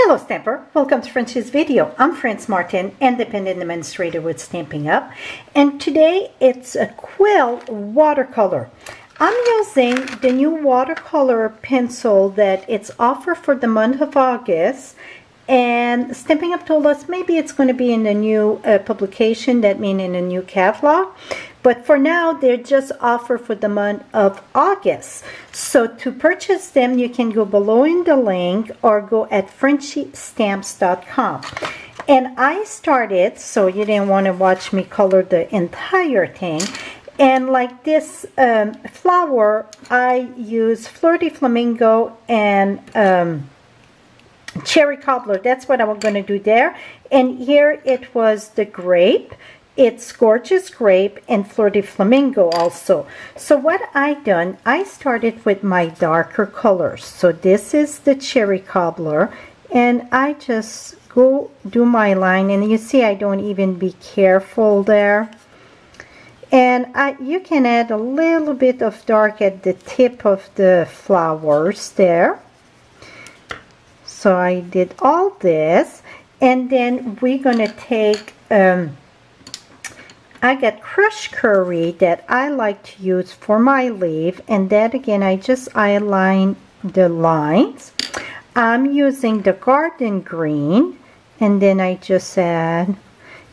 Hello Stamper, welcome to Frenchie's video. I'm France Martin, independent administrator with Stampin' Up, and today it's a quilt watercolor. I'm using the new watercolor pencil that it's offered for the month of August, and Stampin' Up told us maybe it's going to be in the new publication, that means in a new catalog. But for now, they're just offered for the month of August. So to purchase them, you can go below in the link or go at FrenchieStamps.com. And I started, so you didn't want to watch me color the entire thing. And like this flower, I use Fleur de Flamingo and Cherry Cobbler. That's what I'm going to do there. And here it was the grape. It's Gorgeous Grape and Fleur de Flamingo also. So what I done, I started with my darker colors. So this is the Cherry Cobbler, and I just go do my line, and you see I don't even be careful there. And you can add a little bit of dark at the tip of the flowers there. So I did all this, and then we're gonna take I got crushed curry that I like to use for my leaf, and that again I just outline the lines. I'm using the garden green, and then I just add,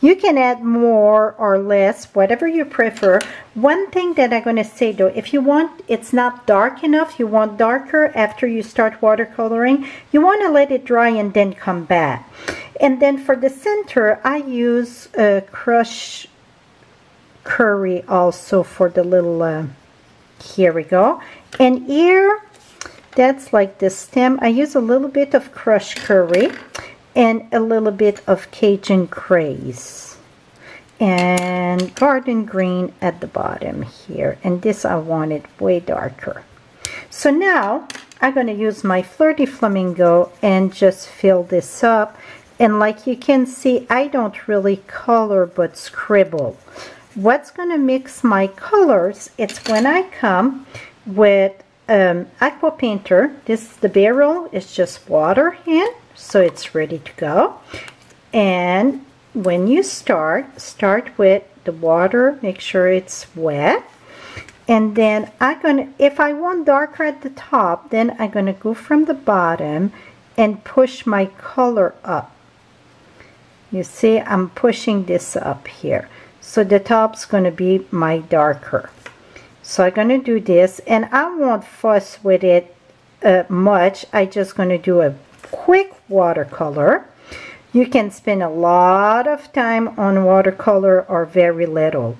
you can add more or less, whatever you prefer. One thing that I'm going to say though, if you want, it's not dark enough, you want darker after you start watercoloring, you want to let it dry and then come back. And then for the center, I use crushed curry also for the little here we go. And here, that's like the stem, I use a little bit of crushed curry and a little bit of Cajun craze and garden green at the bottom here, and this I want it way darker. So now I'm going to use my Fleur de Flamingo and just fill this up, and like you can see, I don't really color but scribble. What's going to mix my colors, it's when I come with aqua painter. This, the barrel is just water in, so it's ready to go. And when you start with the water, make sure it's wet. And then I'm gonna, if I want darker at the top, then I'm gonna go from the bottom and push my color up. You see, I'm pushing this up here. So the top's going to be my darker. So I'm going to do this, and I won't fuss with it much. I'm just going to do a quick watercolor. You can spend a lot of time on watercolor or very little.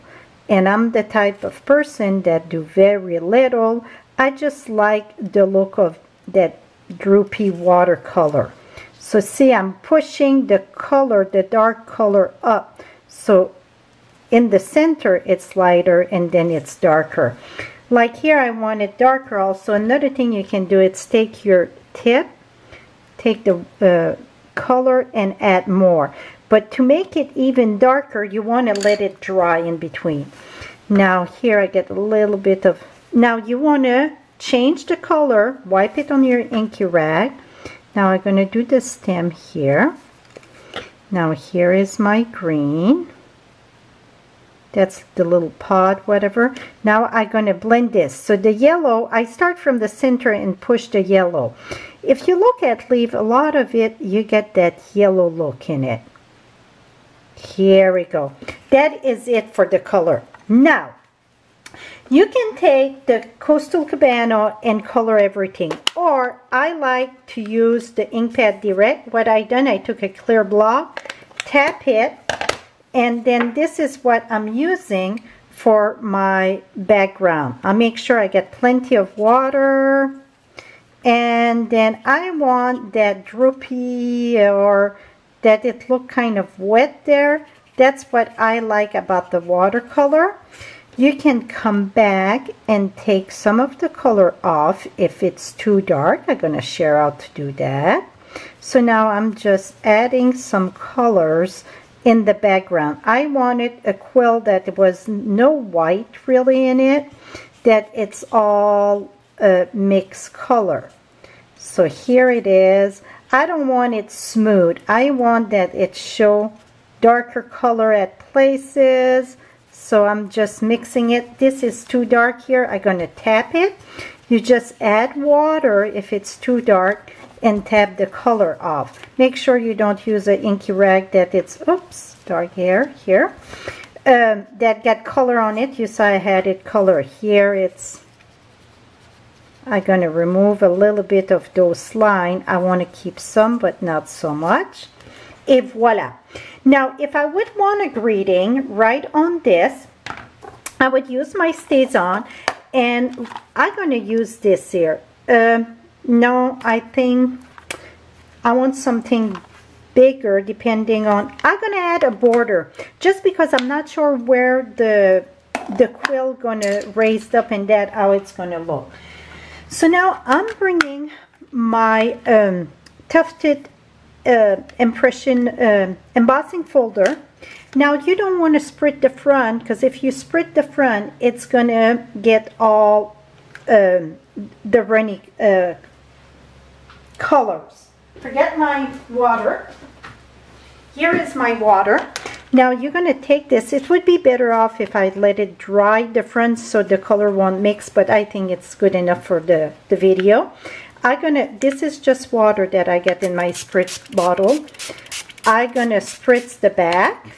And I'm the type of person that do very little. I just like the look of that droopy watercolor. So see, I'm pushing the color, the dark color up. So in the center it's lighter and then it's darker. Like here I want it darker also. Another thing you can do is take your tip, take the color and add more. But to make it even darker, you want to let it dry in between. Now here I get a little bit of, now you want to change the color, wipe it on your inky rag. Now I'm going to do the stem here. Now here is my green. That's the little pod, whatever. Now I'm going to blend this. So the yellow, I start from the center and push the yellow. If you look at leaf, a lot of it, you get that yellow look in it. Here we go. That is it for the color. Now, you can take the Coastal Cabana and color everything. Or I like to use the ink pad direct. What I done, I took a clear block, tap it, and then this is what I'm using for my background. I'll make sure I get plenty of water. And then I want that droopy, or that it look kind of wet there. That's what I like about the watercolor. You can come back and take some of the color off if it's too dark. I'm going to share out to do that. So now I'm just adding some colors in the background. I wanted a quilt that was no white really in it, that it's all mixed color. So here it is. I don't want it smooth. I want that it show darker color at places. So I'm just mixing it. This is too dark here. I'm going to tap it. You just add water if it's too dark and tap the color off. Make sure you don't use an inky rag that it's, oops, dark hair here. That got color on it. You saw I had it color here. I'm going to remove a little bit of those lines. I want to keep some, but not so much. Et voila. Now, if I would want a greeting right on this, I would use my StazOn, and I'm going to use this here. No, I think I want something bigger depending on, I'm going to add a border just because I'm not sure where the quilt going to raise up and that how it's going to look. So now I'm bringing my Tufted impression embossing folder. Now you don't want to sprit the front, because if you sprit the front, it's gonna get all the runny colors. Forget my water. Here is my water. Now you're gonna take this. It would be better off if I let it dry the front so the color won't mix, but I think it's good enough for the video. This is just water that I get in my spritz bottle. I'm gonna spritz the back.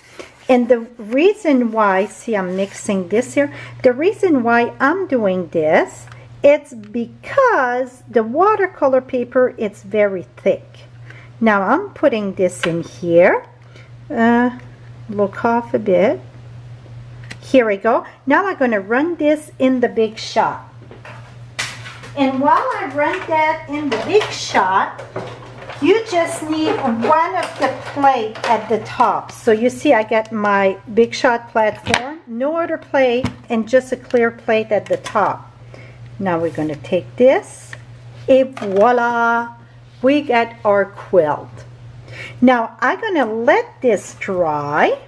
And the reason why, see I'm mixing this here, the reason why I'm doing this, it's because the watercolor paper is very thick. Now I'm putting this in here. Look off a bit. Here we go. Now I'm gonna run this in the big shot. And while I run that in the big shot, you just need one of the plate at the top. So you see I got my big shot platform, no other plate, and just a clear plate at the top. Now we're going to take this, et voila, we got our quilt. Now I'm going to let this dry,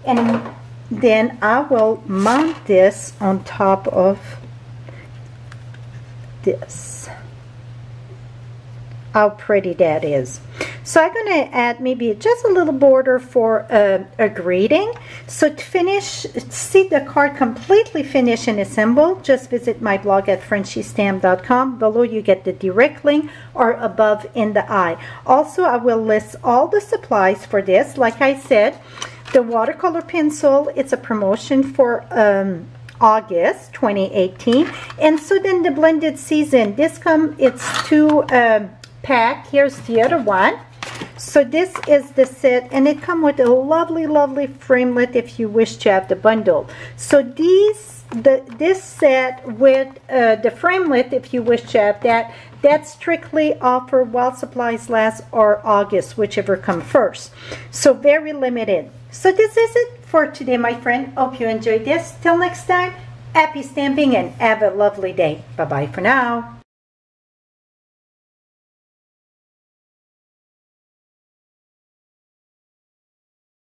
and then I will mount this on top of this. How pretty that is. So I'm going to add maybe just a little border for a greeting. So to finish, see the card completely finished and assembled, just visit my blog at FrenchieStamp.com. Below you get the direct link, or above in the eye. Also, I will list all the supplies for this. Like I said, the watercolor pencil, it's a promotion for August 2018. And so then the blended season, it's two pack. Here's the other one. So this is the set, and it comes with a lovely framelit if you wish to have the bundle. So this set with the framelit, if you wish to have that, that's strictly offered while supplies last, or August, whichever comes first. So very limited. So this is it for today, my friend. Hope you enjoyed this. Till next time, happy stamping and have a lovely day. Bye bye for now.